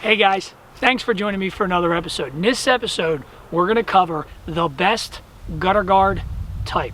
Hey guys, thanks for joining me for another episode. In this episode, we're going to cover the best gutter guard type.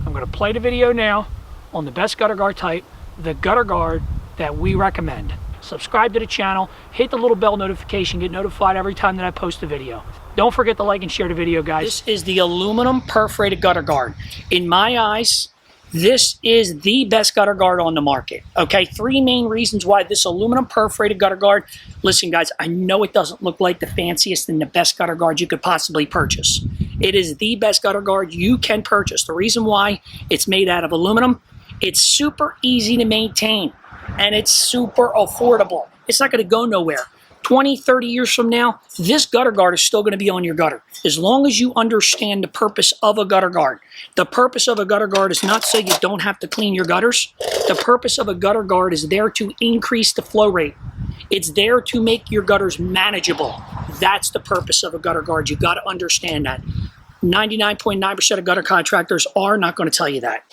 I'm going to play the video now on the best gutter guard type, the gutter guard that we recommend. Subscribe to the channel, hit the little bell notification, get notified every time that I post a video. Don't forget to like and share the video, guys. This is the aluminum perforated gutter guard. In my eyes, this is the best gutter guard on the market. Okay, three main reasons why this aluminum perforated gutter guard. Listen, guys, I know it doesn't look like the fanciest and the best gutter guard you could possibly purchase. It is the best gutter guard you can purchase. The reason why it's made out of aluminum, it's super easy to maintain and it's super affordable. It's not going to go nowhere. 20, 30 years from now, this gutter guard is still going to be on your gutter. As long as you understand the purpose of a gutter guard. The purpose of a gutter guard is not so you don't have to clean your gutters. The purpose of a gutter guard is there to increase the flow rate. It's there to make your gutters manageable. That's the purpose of a gutter guard. You got to understand that. 99.9% of gutter contractors are not going to tell you that.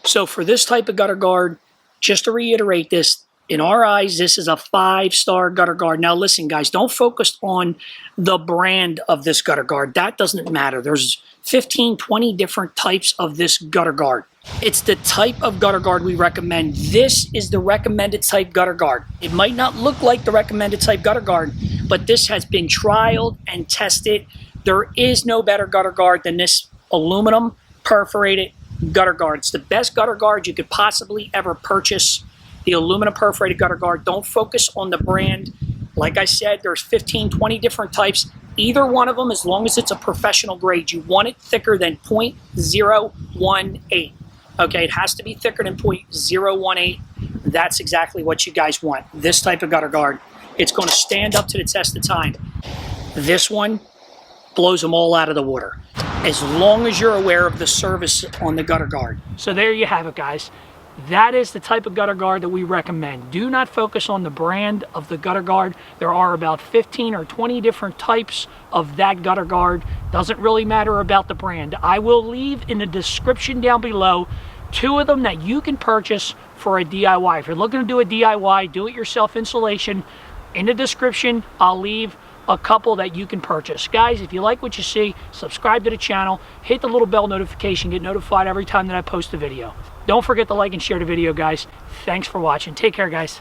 So for this type of gutter guard, just to reiterate this, in our eyes, this is a 5-star gutter guard. Now listen, guys, don't focus on the brand of this gutter guard. That doesn't matter. There's 15, 20 different types of this gutter guard. It's the type of gutter guard we recommend. This is the recommended type gutter guard. It might not look like the recommended type gutter guard, but this has been trialed and tested. There is no better gutter guard than this aluminum perforated gutter guard. It's the best gutter guard you could possibly ever purchase. The aluminum perforated gutter guard. Don't focus on the brand. Like I said, there's 15, 20 different types. Either one of them, as long as it's a professional grade, you want it thicker than 0.018. Okay, it has to be thicker than 0.018. That's exactly what you guys want. This type of gutter guard. It's going to stand up to the test of time. This one blows them all out of the water. As long as you're aware of the service on the gutter guard. So there you have it, guys. That is the type of gutter guard that we recommend. Do not focus on the brand of the gutter guard. There are about 15 or 20 different types of that gutter guard. Doesn't really matter about the brand. I will leave in the description down below 2 of them that you can purchase for a DIY. If you're looking to do a DIY, do-it-yourself installation, in the description, I'll leave a couple that you can purchase. Guys, if you like what you see, subscribe to the channel, hit the little bell notification, get notified every time that I post a video. Don't forget to like and share the video, guys. Thanks for watching. Take care, guys.